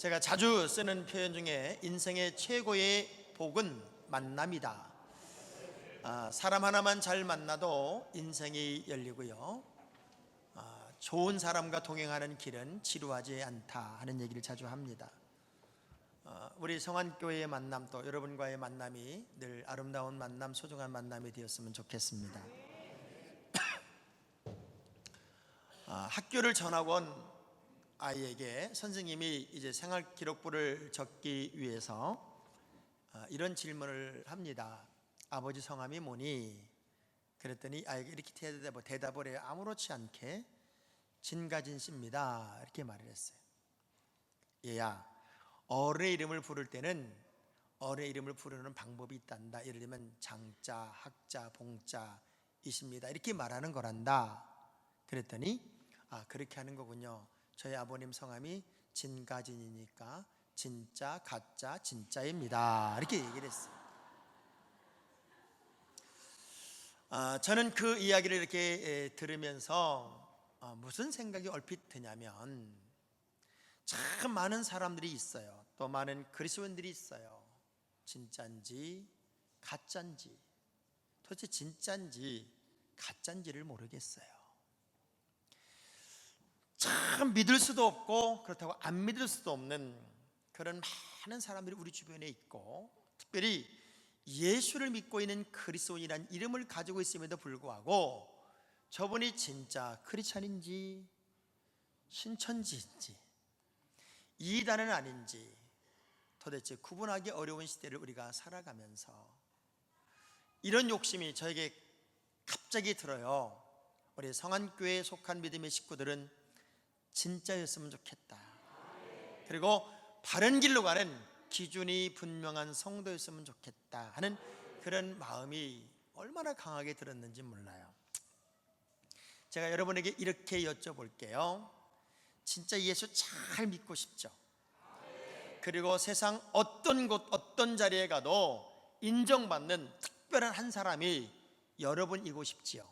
제가 자주 쓰는 표현 중에 인생의 최고의 복은 만남이다. 사람 하나만 잘 만나도 인생이 열리고요. 좋은 사람과 동행하는 길은 지루하지 않다 하는 얘기를 자주 합니다. 우리 성안교회의 만남, 또 여러분과의 만남이 늘 아름다운 만남, 소중한 만남이 되었으면 좋겠습니다. 학교를 전학 온 아이에게 선생님이 이제 생활기록부를 적기 위해서 이런 질문을 합니다. 아버지 성함이 뭐니? 그랬더니 아이가 이렇게 대답을 해요. 아무렇지 않게 진가진 씨입니다. 이렇게 말을 했어요. 얘야, 어른의 이름을 부를 때는 어른의 이름을 부르는 방법이 있단다. 예를 들면 장자, 학자, 봉자 이십니다. 이렇게 말하는 거란다. 그랬더니 그렇게 하는 거군요. 저희 아버님 성함이 진가진이니까 진짜, 가짜, 진짜입니다. 이렇게 얘기를 했어요. 저는 그 이야기를 이렇게 들으면서 무슨 생각이 얼핏 드냐면, 참 많은 사람들이 있어요. 또 많은 그리스도인들이 있어요. 진짜인지 가짜인지, 도대체 진짜인지 가짜인지를 모르겠어요. 참 믿을 수도 없고 그렇다고 안 믿을 수도 없는 그런 많은 사람들이 우리 주변에 있고, 특별히 예수를 믿고 있는 그리스도인이라는 이름을 가지고 있음에도 불구하고 저분이 진짜 크리스찬인지 신천지인지 이단은 아닌지 도대체 구분하기 어려운 시대를 우리가 살아가면서 이런 욕심이 저에게 갑자기 들어요. 우리 성안교회에 속한 믿음의 식구들은 진짜였으면 좋겠다. 그리고 바른 길로 가는 기준이 분명한 성도였으면 좋겠다 하는 그런 마음이 얼마나 강하게 들었는지 몰라요. 제가 여러분에게 이렇게 여쭤볼게요. 진짜 예수 잘 믿고 싶죠? 그리고 세상 어떤 곳 어떤 자리에 가도 인정받는 특별한 한 사람이 여러분이고 싶지요?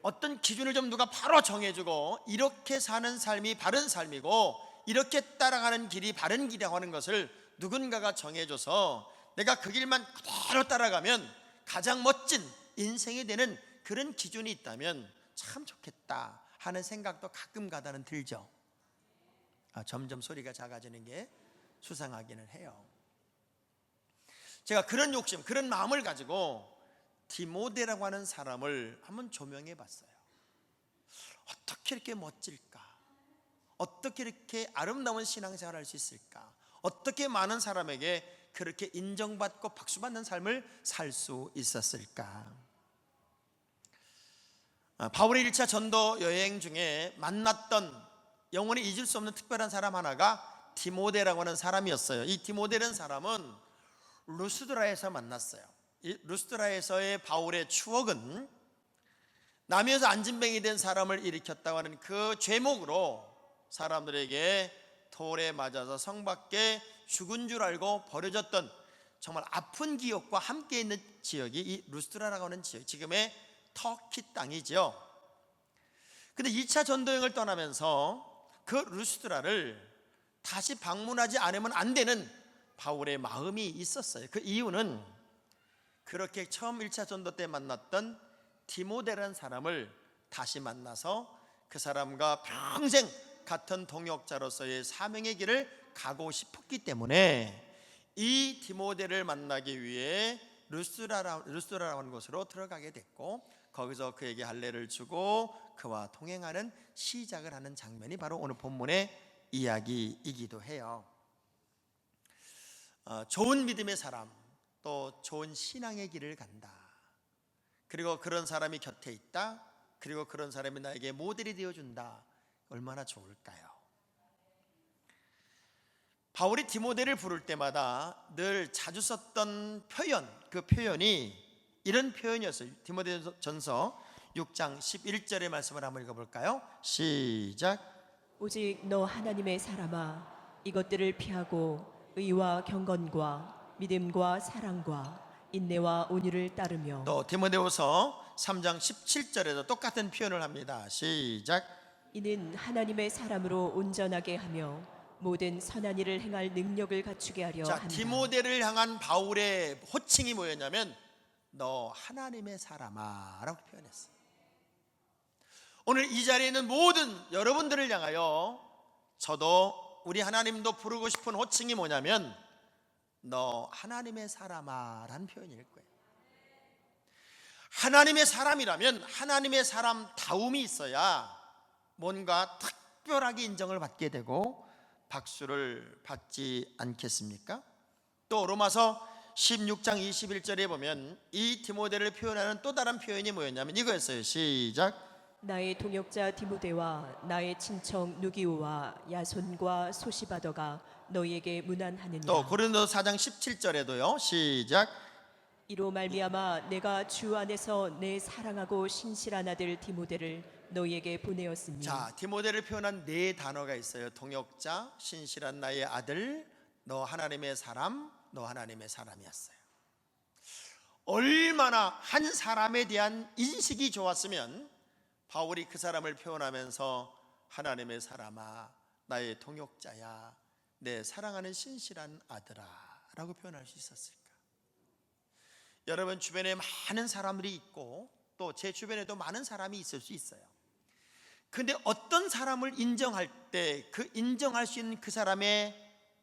어떤 기준을 좀 누가 바로 정해주고 이렇게 사는 삶이 바른 삶이고 이렇게 따라가는 길이 바른 길이라고 하는 것을 누군가가 정해줘서 내가 그 길만 그대로 따라가면 가장 멋진 인생이 되는 그런 기준이 있다면 참 좋겠다 하는 생각도 가끔 가다는 들죠. 점점 소리가 작아지는 게 수상하기는 해요. 제가 그런 욕심, 그런 마음을 가지고 디모데라고 하는 사람을 한번 조명해 봤어요. 어떻게 이렇게 멋질까? 어떻게 이렇게 아름다운 신앙생활을 할 수 있을까? 어떻게 많은 사람에게 그렇게 인정받고 박수받는 삶을 살 수 있었을까? 바울의 1차 전도 여행 중에 만났던 영원히 잊을 수 없는 특별한 사람 하나가 디모데라고 하는 사람이었어요. 이 디모데라는 사람은 루스드라에서 만났어요. 이 루스드라에서의 바울의 추억은 남에서 안진뱅이 된 사람을 일으켰다고 하는 그 죄목으로 사람들에게 돌에 맞아서 성 밖에 죽은 줄 알고 버려졌던 정말 아픈 기억과 함께 있는 지역이 이 루스드라라고 하는 지역, 지금의 터키 땅이죠. 근데 2차 전도여행을 떠나면서 그 루스드라를 다시 방문하지 않으면 안 되는 바울의 마음이 있었어요. 그 이유는 그렇게 처음 1차 전도 때 만났던 디모데라는 사람을 다시 만나서 그 사람과 평생 같은 동역자로서의 사명의 길을 가고 싶었기 때문에 이 디모데를 만나기 위해 루스드라라고 하는 곳으로 들어가게 됐고, 거기서 그에게 할례를 주고 그와 동행하는 시작을 하는 장면이 바로 오늘 본문의 이야기이기도 해요. 좋은 믿음의 사람, 또 좋은 신앙의 길을 간다. 그리고 그런 사람이 곁에 있다. 그리고 그런 사람이 나에게 모델이 되어준다. 얼마나 좋을까요? 바울이 디모데를 부를 때마다 늘 자주 썼던 표현, 그 표현이 이런 표현이었어요. 디모데전서 6장 11절의 말씀을 한번 읽어볼까요? 시작. 오직 너 하나님의 사람아, 이것들을 피하고 의와 경건과 믿음과 사랑과 인내와 온유를 따르며. 또 디모데후서 3장 17절에도 똑같은 표현을 합니다. 시작. 이는 하나님의 사람으로 온전하게 하며 모든 선한 일을 행할 능력을 갖추게 하려 자, 한다. 디모데를 향한 바울의 호칭이 뭐였냐면 너 하나님의 사람아 라고 표현했어요. 오늘 이 자리에 있는 모든 여러분들을 향하여 저도 우리 하나님도 부르고 싶은 호칭이 뭐냐면 너 하나님의 사람아 라는 표현일 거예요. 하나님의 사람이라면 하나님의 사람다움이 있어야 뭔가 특별하게 인정을 받게 되고 박수를 받지 않겠습니까? 또 로마서 16장 21절에 보면 이 디모데를 표현하는 또 다른 표현이 뭐였냐면 이거였어요. 시작. 나의 동역자 디모데와 나의 친척 누기오와 야손과 소시바더가 너희에게 문안하느니라. 또 고린도서 4장 17절에도요. 시작. 이로 말미암아 내가 주 안에서 내 사랑하고 신실한 아들 디모데를 너희에게 보내었으니. 자, 디모데를 표현한 네 단어가 있어요. 동역자, 신실한 나의 아들, 너 하나님의 사람, 너 하나님의 사람이었어요. 얼마나 한 사람에 대한 인식이 좋았으면 바울이 그 사람을 표현하면서 하나님의 사람아, 나의 동역자야, 내 사랑하는 신실한 아들아 라고 표현할 수 있었을까? 여러분 주변에 많은 사람들이 있고 또 제 주변에도 많은 사람이 있을 수 있어요. 근데 어떤 사람을 인정할 때 그 인정할 수 있는 그 사람에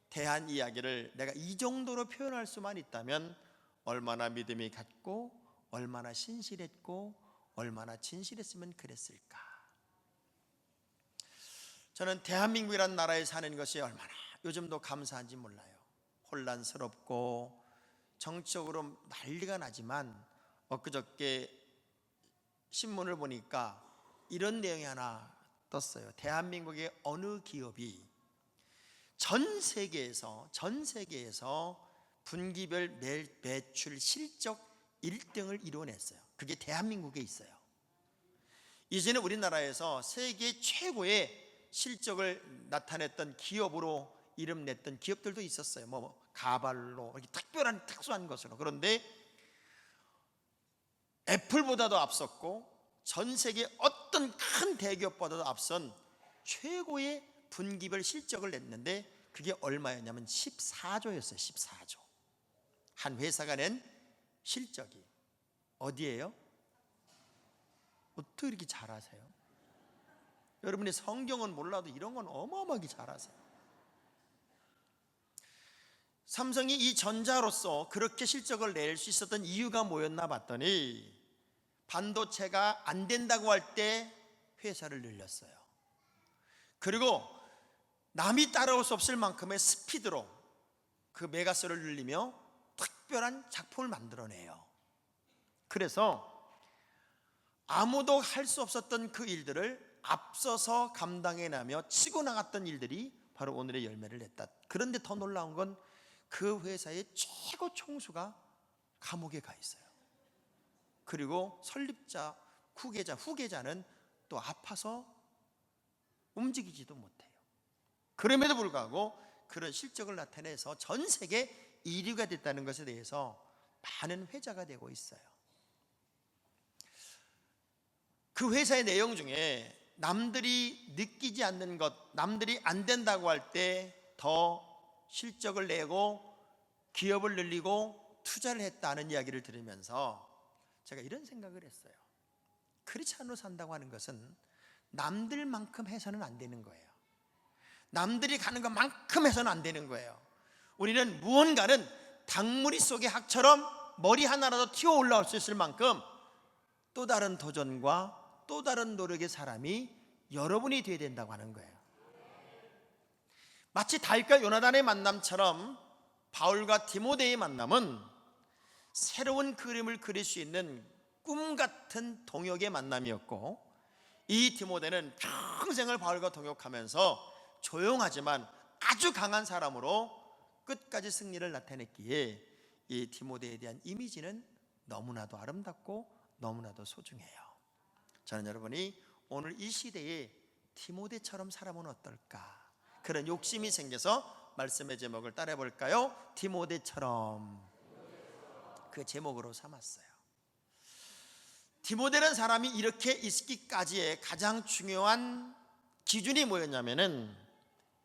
대한 이야기를 내가 이 정도로 표현할 수만 있다면 얼마나 믿음이 갔고 얼마나 신실했고 얼마나 진실했으면 그랬을까. 저는 대한민국이라는 나라에 사는 것이 얼마나 요즘도 감사한지 몰라요. 혼란스럽고 정치적으로 난리가 나지만 엊그저께 신문을 보니까 이런 내용이 하나 떴어요. 대한민국의 어느 기업이 전 세계에서 분기별 매출 실적 1등을 이뤄냈어요. 그게 대한민국에 있어요. 이제는 우리나라에서 세계 최고의 실적을 나타냈던 기업으로 이름 냈던 기업들도 있었어요. 뭐 가발로 이렇게 특수한 것으로. 그런데 애플보다도 앞섰고 전 세계 어떤 큰 대기업보다도 앞선 최고의 분기별 실적을 냈는데 그게 얼마였냐면 14조였어요. 14조. 한 회사가 낸 실적이 어디예요? 어떻게 이렇게 잘하세요? 여러분이 성경은 몰라도 이런 건 어마어마하게 잘하세요. 삼성이 이 전자로서 그렇게 실적을 낼 수 있었던 이유가 뭐였나 봤더니 반도체가 안 된다고 할 때 회사를 늘렸어요. 그리고 남이 따라올 수 없을 만큼의 스피드로 그 메가스를 늘리며 특별한 작품을 만들어내요. 그래서 아무도 할 수 없었던 그 일들을 앞서서 감당해내며 치고 나갔던 일들이 바로 오늘의 열매를 냈다. 그런데 더 놀라운 건 그 회사의 최고 총수가 감옥에 가 있어요. 그리고 설립자, 후계자는 또 아파서 움직이지도 못해요. 그럼에도 불구하고 그런 실적을 나타내서 전 세계 1위가 됐다는 것에 대해서 많은 회자가 되고 있어요. 그 회사의 내용 중에 남들이 느끼지 않는 것, 남들이 안 된다고 할 때 더 실적을 내고 기업을 늘리고 투자를 했다는 이야기를 들으면서 제가 이런 생각을 했어요. 크리스찬으로 산다고 하는 것은 남들만큼 해서는 안 되는 거예요. 남들이 가는 것만큼 해서는 안 되는 거예요. 우리는 무언가는 닭무리 속의 학처럼 머리 하나라도 튀어 올라올 수 있을 만큼 또 다른 도전과 또 다른 노력의 사람이 여러분이 되어야 된다고 하는 거예요. 마치 다윗과 요나단의 만남처럼 바울과 디모데의 만남은 새로운 그림을 그릴 수 있는 꿈 같은 동역의 만남이었고, 이 디모데는 평생을 바울과 동역하면서 조용하지만 아주 강한 사람으로 끝까지 승리를 나타냈기에 이 디모데에 대한 이미지는 너무나도 아름답고 너무나도 소중해요. 저는 여러분이 오늘 이 시대에 디모데처럼 살아보면 어떨까, 그런 욕심이 생겨서 말씀의 제목을 따라해 볼까요? 디모데처럼. 그 제목으로 삼았어요. 디모데라는 사람이 이렇게 있기까지의 가장 중요한 기준이 뭐였냐면은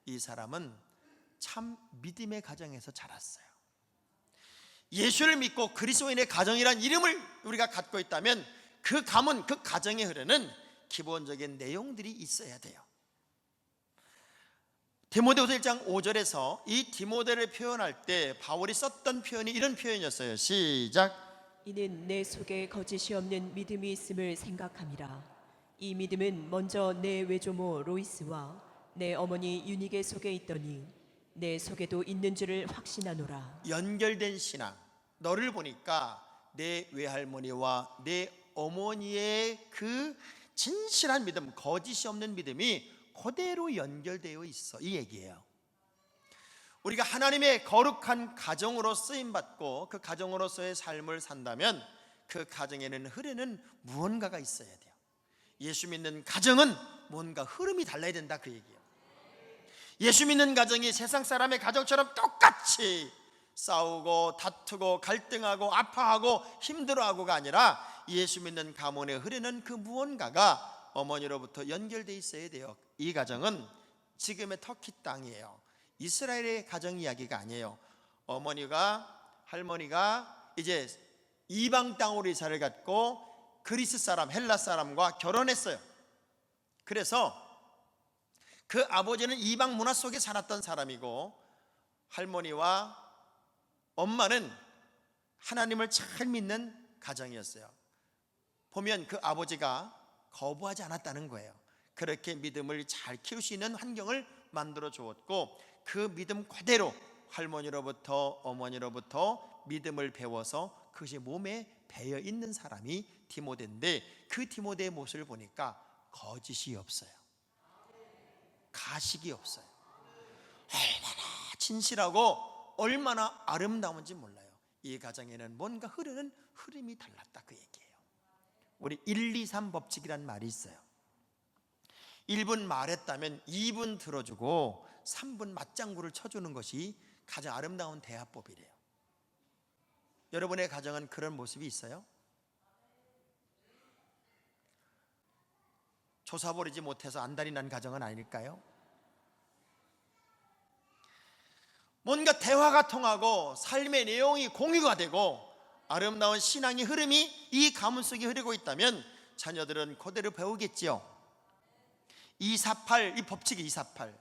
이 사람은 참 믿음의 가정에서 자랐어요. 예수를 믿고 그리스도인의 가정이란 이름을 우리가 갖고 있다면 그 가문, 그 가정에 흐르는 기본적인 내용들이 있어야 돼요. 디모데후서 1장 5절에서 이 디모데를 표현할 때 바울이 썼던 표현이 이런 표현이었어요. 시작. 이는 내 속에 거짓이 없는 믿음이 있음을 생각함이라. 이 믿음은 먼저 내 외조모 로이스와 내 어머니 유니게 속에 있더니 내 속에도 있는 줄을 확신하노라. 연결된 신앙. 너를 보니까 내 외할머니와 내 어머니의 그 진실한 믿음, 거짓이 없는 믿음이 그대로 연결되어 있어. 이 얘기예요. 우리가 하나님의 거룩한 가정으로 쓰임받고 그 가정으로서의 삶을 산다면 그 가정에는 흐르는 무언가가 있어야 돼요. 예수 믿는 가정은 뭔가 흐름이 달라야 된다, 그 얘기예요. 예수 믿는 가정이 세상 사람의 가정처럼 똑같이 싸우고 다투고 갈등하고 아파하고 힘들어하고가 아니라 예수 믿는 가문에 흐르는 그 무언가가 어머니로부터 연결되어 있어야 돼요. 이 가정은 지금의 터키 땅이에요. 이스라엘의 가정 이야기가 아니에요. 어머니가, 할머니가 이제 이방 땅으로 이사를 갔고 그리스 사람, 헬라 사람과 결혼했어요. 그래서 그 아버지는 이방 문화 속에 살았던 사람이고 할머니와 엄마는 하나님을 잘 믿는 가정이었어요. 보면 그 아버지가 거부하지 않았다는 거예요. 그렇게 믿음을 잘 키울 수 있는 환경을 만들어 주었고 그 믿음 그대로 할머니로부터 어머니로부터 믿음을 배워서 그것이 몸에 배어 있는 사람이 디모데인데 그 디모데의 모습을 보니까 거짓이 없어요. 가식이 없어요. 얼마나 진실하고 얼마나 아름다운지 몰라요. 이 가정에는 뭔가 흐르는 흐름이 달랐다, 그 얘기예요. 우리 1, 2, 3 법칙이란 말이 있어요. 1분 말했다면 2분 들어주고 3분 맞장구를 쳐주는 것이 가장 아름다운 대화법이래요. 여러분의 가정은 그런 모습이 있어요? 조사 버리지 못해서 안달이 난 가정은 아닐까요? 뭔가 대화가 통하고 삶의 내용이 공유가 되고 아름다운 신앙의 흐름이 이 가문 속에 흐르고 있다면 자녀들은 그대로 배우겠지요. 248, 이 법칙이 248.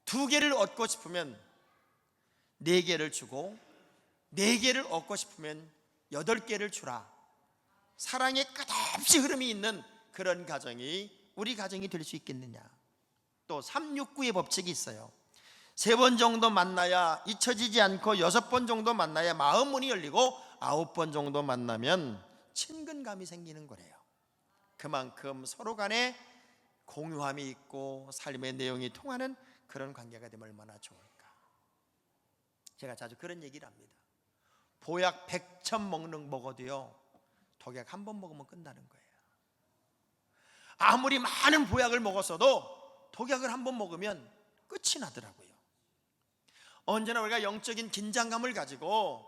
2개를 얻고 싶으면 4개를 주고 4개를 얻고 싶으면 8개를 주라. 사랑의 끝없이 흐름이 있는 그런 가정이 우리 가정이 될 수 있겠느냐. 또 369의 법칙이 있어요. 3번 정도 만나야 잊혀지지 않고 6번 정도 만나야 마음 문이 열리고 9번 정도 만나면 친근감이 생기는 거래요. 그만큼 서로 간에 공유함이 있고 삶의 내용이 통하는 그런 관계가 되면 얼마나 좋을까. 제가 자주 그런 얘기를 합니다. 보약 100첩 먹어도요 독약 한 번 먹으면 끝나는 거예요. 아무리 많은 보약을 먹었어도 독약을 한 번 먹으면 끝이 나더라고요. 언제나 우리가 영적인 긴장감을 가지고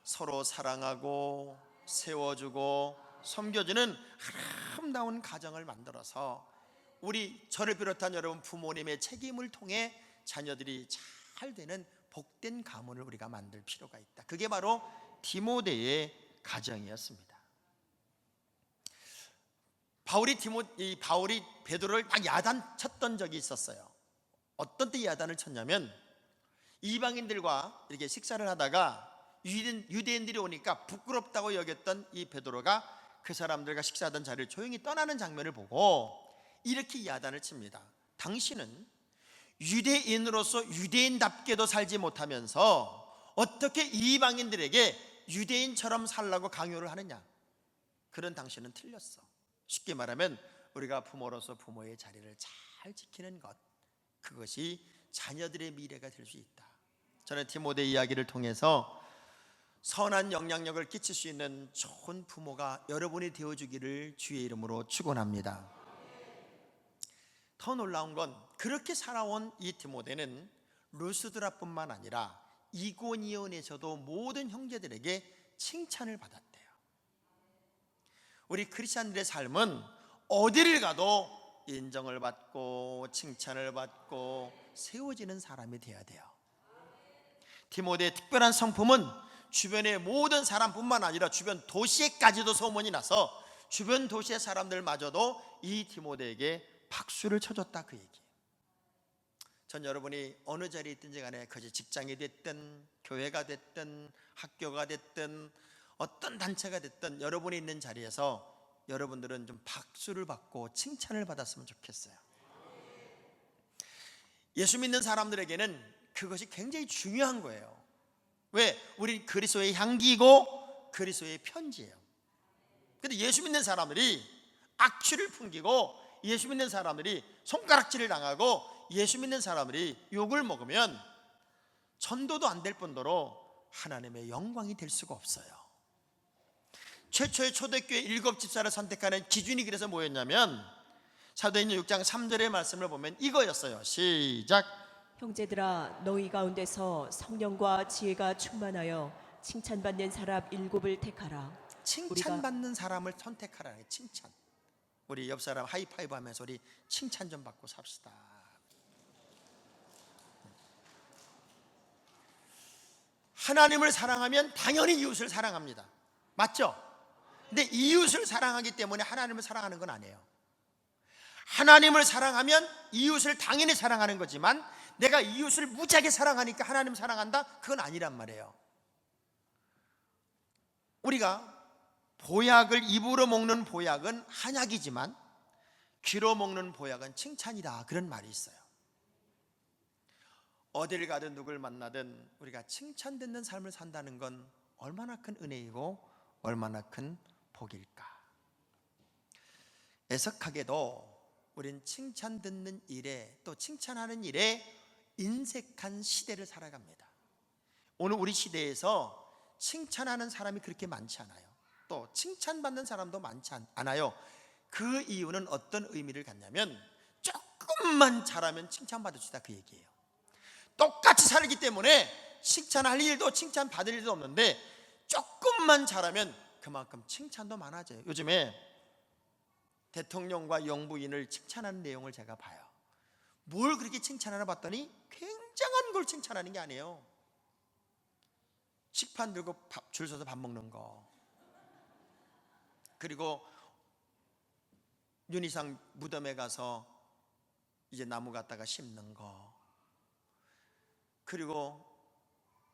서로 사랑하고 세워주고 섬겨주는 아름다운 가정을 만들어서 우리 저를 비롯한 여러분 부모님의 책임을 통해 자녀들이 잘 되는 복된 가문을 우리가 만들 필요가 있다. 그게 바로 디모데의 가정이었습니다. 바울이 베드로를 막 야단쳤던 적이 있었어요. 어떤 때 야단을 쳤냐면 이방인들과 이렇게 식사를 하다가 유대인들이 오니까 부끄럽다고 여겼던 이 베드로가 그 사람들과 식사하던 자리를 조용히 떠나는 장면을 보고 이렇게 야단을 칩니다. 당신은 유대인으로서 유대인답게도 살지 못하면서 어떻게 이방인들에게 유대인처럼 살라고 강요를 하느냐. 그런 당신은 틀렸어. 쉽게 말하면 우리가 부모로서 부모의 자리를 잘 지키는 것, 그것이 자녀들의 미래가 될 수 있다. 저는 디모데 이야기를 통해서 선한 영향력을 끼칠 수 있는 좋은 부모가 여러분이 되어주기를 주의 이름으로 축원합니다. 더 놀라운 건 그렇게 살아온 이 디모데는 루스드라뿐만 아니라 이고니온에서도 모든 형제들에게 칭찬을 받았대요. 우리 크리스찬들의 삶은 어디를 가도 인정을 받고 칭찬을 받고 세워지는 사람이 되어야 돼요. 디모데의 특별한 성품은 주변의 모든 사람뿐만 아니라 주변 도시에까지도 소문이 나서 주변 도시의 사람들마저도 이 디모데에게 박수를 쳐줬다, 그 얘기. 전 여러분이 어느 자리에 있든지 간에 그것이 직장이 됐든 교회가 됐든 학교가 됐든 어떤 단체가 됐든 여러분이 있는 자리에서 여러분들은 좀 박수를 받고 칭찬을 받았으면 좋겠어요. 예수 믿는 사람들에게는 그것이 굉장히 중요한 거예요. 왜? 우리 그리스도의 향기이고 그리스도의 편지예요. 근데 예수 믿는 사람들이 악취를 풍기고 예수 믿는 사람들이 손가락질을 당하고 예수 믿는 사람들이 욕을 먹으면 전도도 안 될 뿐더러 하나님의 영광이 될 수가 없어요. 최초의 초대교회 7 집사를 선택하는 기준이 그래서 뭐였냐면 사도행전 6장 3절의 말씀을 보면 이거였어요. 시작. 형제들아, 너희 가운데서 성령과 지혜가 충만하여 칭찬받는 사람 7을 택하라. 칭찬받는 사람을 선택하라는 거예요. 칭찬. 우리 옆 사람 하이파이브 하면서 우리 칭찬 좀 받고 삽시다. 하나님을 사랑하면 당연히 이웃을 사랑합니다. 맞죠? 근데 이웃을 사랑하기 때문에 하나님을 사랑하는 건 아니에요. 하나님을 사랑하면 이웃을 당연히 사랑하는 거지만 내가 이웃을 무지하게 사랑하니까 하나님 사랑한다? 그건 아니란 말이에요. 우리가 보약을 입으로 먹는 보약은 한약이지만 귀로 먹는 보약은 칭찬이다, 그런 말이 있어요. 어디를 가든 누굴 만나든 우리가 칭찬 듣는 삶을 산다는 건 얼마나 큰 은혜이고 얼마나 큰 복일까. 애석하게도 우린 칭찬 듣는 일에 또 칭찬하는 일에 인색한 시대를 살아갑니다. 오늘 우리 시대에서 칭찬하는 사람이 그렇게 많지 않아요. 또 칭찬받는 사람도 많지 않아요. 그 이유는 어떤 의미를 갖냐면 조금만 잘하면 칭찬받을 수 있다, 그 얘기예요. 똑같이 살기 때문에 칭찬할 일도 칭찬받을 일도 없는데 조금만 잘하면 그만큼 칭찬도 많아져요. 요즘에 대통령과 영부인을 칭찬하는 내용을 제가 봐요. 뭘 그렇게 칭찬하나 봤더니 굉장한 걸 칭찬하는 게 아니에요. 식판 들고 줄 서서 밥 먹는 거, 그리고 윤희상 무덤에 가서 이제 나무 갖다가 심는 거, 그리고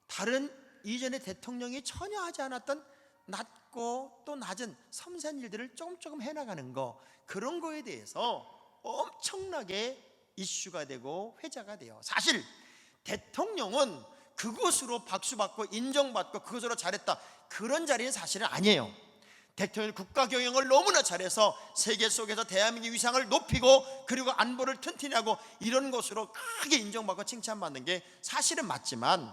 다른 이전에 대통령이 전혀 하지 않았던 낮고 또 낮은 섬세한 일들을 조금 해나가는 거, 그런 거에 대해서 엄청나게 이슈가 되고 회자가 돼요. 사실 대통령은 그것으로 박수받고 인정받고 그것으로 잘했다, 그런 자리는 사실은 아니에요. 대통령이 국가 경영을 너무나 잘해서 세계 속에서 대한민국의 위상을 높이고 그리고 안보를 튼튼히 하고 이런 것으로 크게 인정받고 칭찬받는 게 사실은 맞지만,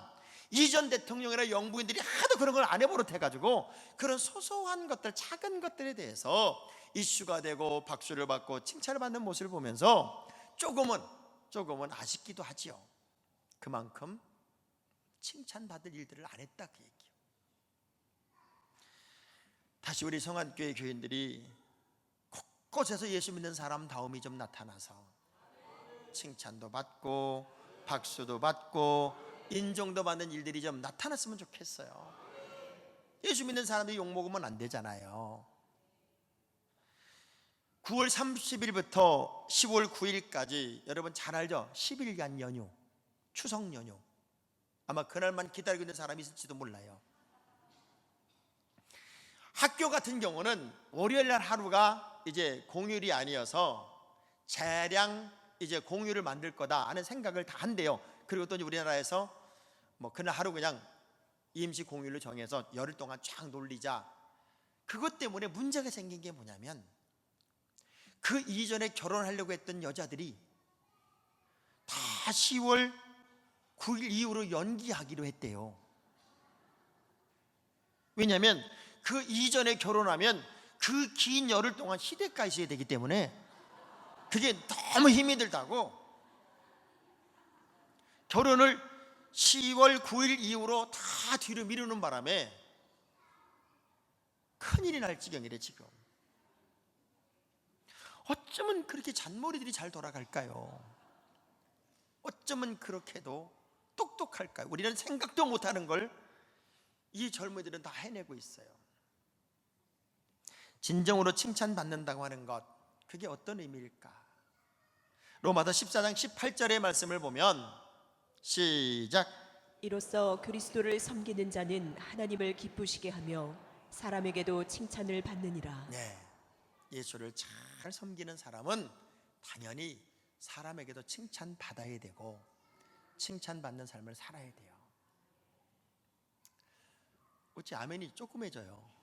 이전 대통령이나 영부인들이 하도 그런 걸 안 해버릇해가지고 그런 소소한 것들, 작은 것들에 대해서 이슈가 되고 박수를 받고 칭찬을 받는 모습을 보면서 조금은 아쉽기도 하지요. 그만큼 칭찬받을 일들을 안 했다, 그 얘기예요. 다시 우리 성안교회 교인들이 곳곳에서 예수 믿는 사람다움이 좀 나타나서 칭찬도 받고 박수도 받고 인정도 받는 일들이 좀 나타났으면 좋겠어요. 예수 믿는 사람들이 욕먹으면 안 되잖아요. 9월 30일부터 10월 9일까지 여러분 잘 알죠? 10일간 연휴, 추석 연휴. 아마 그날만 기다리고 있는 사람이 있을지도 몰라요. 학교 같은 경우는 월요일날 하루가 이제 공휴일이 아니어서 대량 이제 공휴일을 만들 거다 하는 생각을 다 한대요. 그리고 또 우리나라에서 뭐 그날 하루 그냥 임시 공휴일로 정해서 열흘 동안 쫙 놀리자. 그것 때문에 문제가 생긴 게 뭐냐면 그 이전에 결혼하려고 했던 여자들이 다 10월 9일 이후로 연기하기로 했대요. 왜냐하면 그 이전에 결혼하면 그 긴 열흘 동안 시댁가 있어야 되기 때문에 그게 너무 힘이 들다고 결혼을 10월 9일 이후로 다 뒤로 미루는 바람에 큰일이 날 지경이래 지금. 어쩌면 그렇게 잔머리들이 잘 돌아갈까요? 어쩌면 그렇게도 똑똑할까요? 우리는 생각도 못하는 걸 이 젊은이들은 다 해내고 있어요. 진정으로 칭찬받는다고 하는 것, 그게 어떤 의미일까? 로마서 14장 18절의 말씀을 보면 시작. 이로써 그리스도를 섬기는 자는 하나님을 기쁘시게 하며 사람에게도 칭찬을 받느니라. 네, 예수를 잘 섬기는 사람은 당연히 사람에게도 칭찬받아야 되고 칭찬받는 삶을 살아야 돼요. 어찌 아멘이 조그매져요?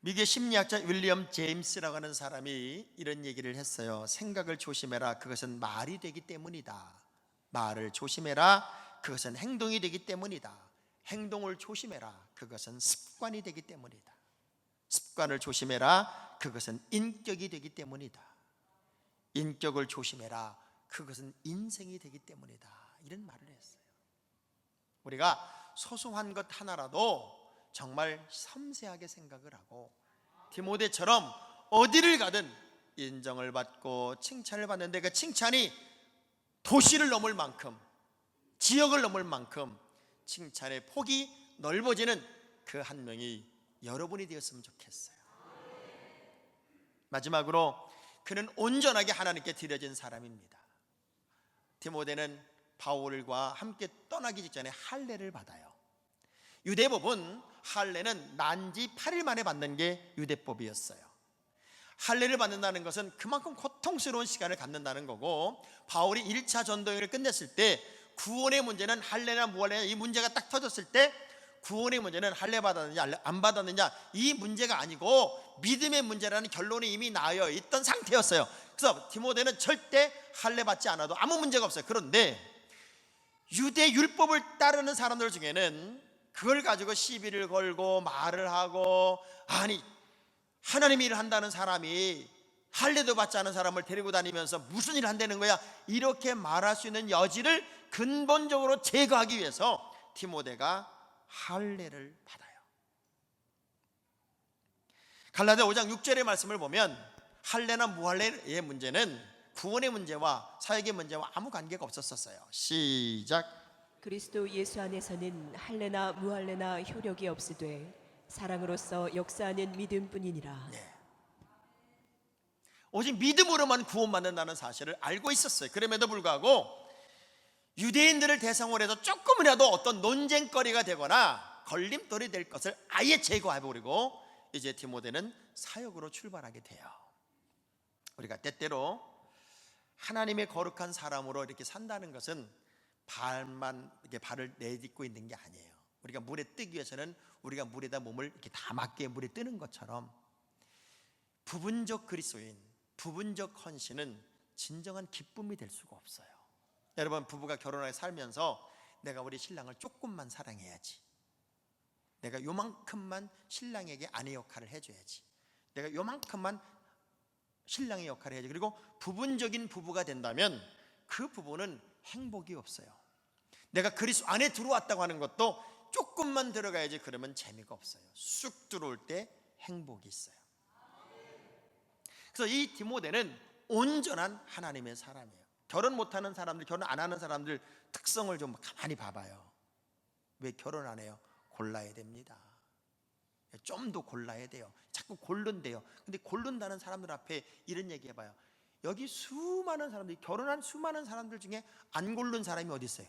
미국의 심리학자 윌리엄 제임스라고 하는 사람이 이런 얘기를 했어요. 생각을 조심해라. 그것은 말이 되기 때문이다. 말을 조심해라. 그것은 행동이 되기 때문이다. 행동을 조심해라. 그것은 습관이 되기 때문이다. 습관을 조심해라. 그것은 인격이 되기 때문이다. 인격을 조심해라. 그것은 인생이 되기 때문이다. 이런 말을 했어요. 우리가 소소한 것 하나라도 정말 섬세하게 생각을 하고 디모데처럼 어디를 가든 인정을 받고 칭찬을 받는데 그 칭찬이 도시를 넘을 만큼, 지역을 넘을 만큼 칭찬의 폭이 넓어지는 그 한 명이 여러분이 되었으면 좋겠어요. 마지막으로 그는 온전하게 하나님께 드려진 사람입니다. 디모데는 바울과 함께 떠나기 직전에 할례를 받아요. 유대법은 할례는 난지 8일 만에 받는 게 유대법이었어요. 할례를 받는다는 것은 그만큼 고통스러운 시간을 갖는다는 거고, 바울이 1차 전도여행을 끝냈을 때 구원의 문제는 할례나 무할례나 이 문제가 딱 터졌을 때 구원의 문제는 할례 받았느냐 안 받았느냐 이 문제가 아니고 믿음의 문제라는 결론이 이미 나여 있던 상태였어요. 그래서 디모데는 절대 할례 받지 않아도 아무 문제가 없어요. 그런데 유대 율법을 따르는 사람들 중에는 그걸 가지고 시비를 걸고 말을 하고, 아니 하나님 일을 한다는 사람이 할례도 받지 않은 사람을 데리고 다니면서 무슨 일을 한다는 거야, 이렇게 말할 수 있는 여지를 근본적으로 제거하기 위해서 디모데가 할례를 받아요. 갈라디아 5장 6절의 말씀을 보면 할례나 무할례의 문제는 구원의 문제와 사역의 문제와 아무 관계가 없었어요. 시작. 그리스도 예수 안에서는 할례나 무할례나 효력이 없으되 사랑으로서 역사하는 믿음뿐이니라. 네. 오직 믿음으로만 구원받는다는 사실을 알고 있었어요. 그럼에도 불구하고 유대인들을 대상으로 해서 조금이라도 어떤 논쟁거리가 되거나 걸림돌이 될 것을 아예 제거해버리고 이제 디모데는 사역으로 출발하게 돼요. 우리가 때때로 하나님의 거룩한 사람으로 이렇게 산다는 것은 발만 이렇게 발을 내딛고 있는 게 아니에요. 우리가 물에 뜨기 위해서는 우리가 물에다 몸을 이렇게 다 맞게 물에 뜨는 것처럼 부분적 그리스도인, 부분적 헌신은 진정한 기쁨이 될 수가 없어요. 여러분, 부부가 결혼하게 살면서 내가 우리 신랑을 조금만 사랑해야지, 내가 요만큼만 신랑에게 아내 역할을 해줘야지, 내가 요만큼만 신랑의 역할을 해야지, 그리고 부분적인 부부가 된다면 그 부부는 행복이 없어요. 내가 그리스도 안에 들어왔다고 하는 것도 조금만 들어가야지, 그러면 재미가 없어요. 쑥 들어올 때 행복이 있어요. 그래서 이 디모데는 온전한 하나님의 사람이에요. 결혼 못하는 사람들, 결혼 안 하는 사람들 특성을 좀 가만히 봐봐요. 왜 결혼 안 해요? 골라야 됩니다. 좀 더 골라야 돼요. 자꾸 고른대요. 근데 고른다는 사람들 앞에 이런 얘기 해봐요. 여기 수많은 사람들이, 결혼한 수많은 사람들 중에 안 고른 사람이 어디 있어요?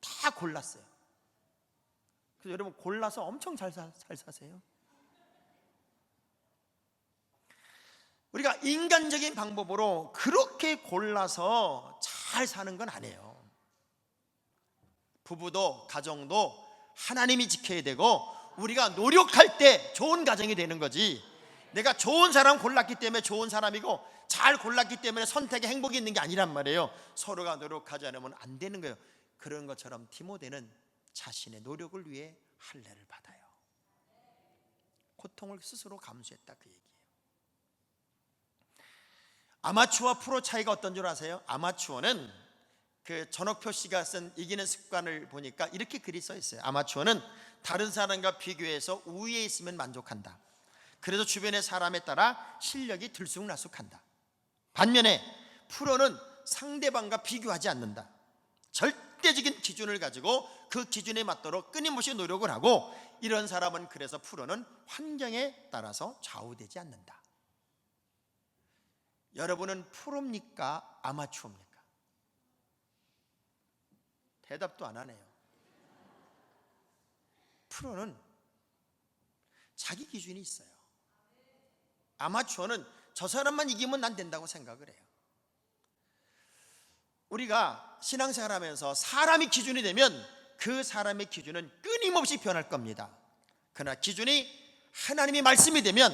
다 골랐어요. 그래서 여러분, 골라서 엄청 잘 사세요. 우리가 인간적인 방법으로 그렇게 골라서 잘 사는 건 아니에요. 부부도 가정도 하나님이 지켜야 되고 우리가 노력할 때 좋은 가정이 되는 거지, 내가 좋은 사람 골랐기 때문에 좋은 사람이고 잘 골랐기 때문에 선택에 행복이 있는 게 아니란 말이에요. 서로가 노력하지 않으면 안 되는 거예요. 그런 것처럼 디모데는 자신의 노력을 위해 할례를 받아요. 고통을 스스로 감수했다, 그 얘기예요. 아마추어와 프로 차이가 어떤 줄 아세요? 아마추어는 그 전옥표 씨가 쓴 이기는 습관을 보니까 이렇게 글이 써 있어요. 아마추어는 다른 사람과 비교해서 우위에 있으면 만족한다. 그래서 주변의 사람에 따라 실력이 들쑥날쑥한다. 반면에 프로는 상대방과 비교하지 않는다. 절대적인 기준을 가지고 그 기준에 맞도록 끊임없이 노력을 하고, 이런 사람은, 그래서 프로는 환경에 따라서 좌우되지 않는다. 여러분은 프로입니까? 아마추어입니까? 대답도 안 하네요. 프로는 자기 기준이 있어요. 아마추어는 저 사람만 이기면 난 된다고 생각을 해요. 우리가 신앙생활 하면서 사람이 기준이 되면 그 사람의 기준은 끊임없이 변할 겁니다. 그러나 기준이 하나님의 말씀이 되면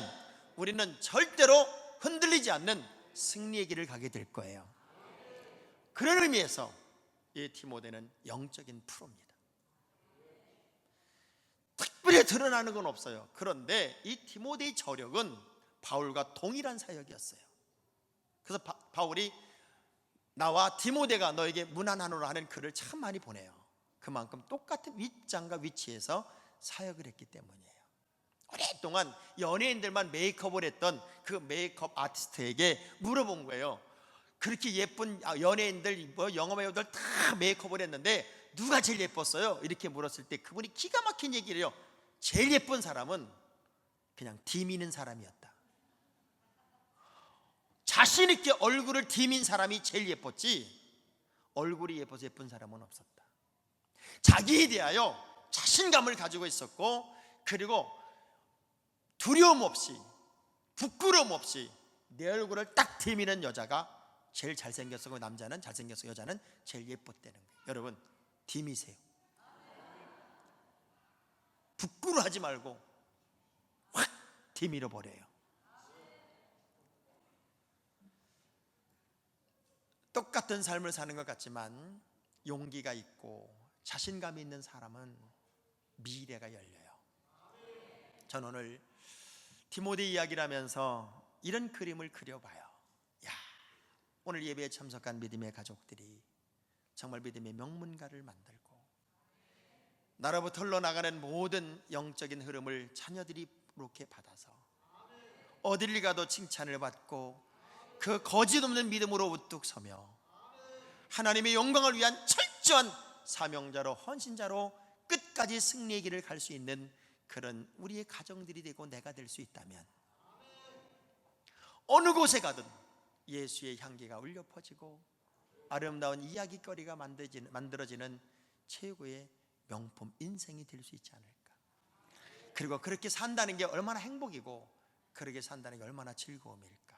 우리는 절대로 흔들리지 않는 승리의 길을 가게 될 거예요. 그런 의미에서 이 디모데는 영적인 프로입니다. 특별히 드러나는 건 없어요. 그런데 이 디모데의 저력은 바울과 동일한 사역이었어요. 그래서 바울이 나와 디모데가 너에게 문안하노라 하는 글을 참 많이 보내요. 그만큼 똑같은 윗장과 위치에서 사역을 했기 때문이에요. 오랫동안 연예인들만 메이크업을 했던 그 메이크업 아티스트에게 물어본 거예요. 그렇게 예쁜 연예인들, 영화배우들 다 메이크업을 했는데 누가 제일 예뻤어요? 이렇게 물었을 때 그분이 기가 막힌 얘기를 해요. 제일 예쁜 사람은 그냥 디미는 사람이었다. 자신 있게 얼굴을 디민 사람이 제일 예뻤지, 얼굴이 예뻐서 예쁜 사람은 없었다. 자기에 대하여 자신감을 가지고 있었고, 그리고 두려움 없이, 부끄러움 없이 내 얼굴을 딱 디미는 여자가 제일 잘생겼고, 남자는 잘생겼고, 여자는 제일 예뻤다는 거예요. 여러분, 디미세요. 부끄러워하지 말고 확 디밀어 버려요. 똑같은 삶을 사는 것 같지만 용기가 있고 자신감이 있는 사람은 미래가 열려요. 전 오늘 디모데 이야기를 하면서 이런 그림을 그려봐요. 야, 오늘 예배에 참석한 믿음의 가족들이 정말 믿음의 명문가를 만들고, 나로부터 흘러나가는 모든 영적인 흐름을 자녀들이 이렇게 받아서 어딜 가도 칭찬을 받고 그 거짓 없는 믿음으로 우뚝 서며 하나님의 영광을 위한 철저한 사명자로, 헌신자로 끝까지 승리의 길을 갈 수 있는 그런 우리의 가정들이 되고 내가 될 수 있다면, 어느 곳에 가든 예수의 향기가 울려 퍼지고 아름다운 이야기거리가 만들어지는 최고의 명품 인생이 될 수 있지 않을까. 그리고 그렇게 산다는 게 얼마나 행복이고 그렇게 산다는 게 얼마나 즐거움일까.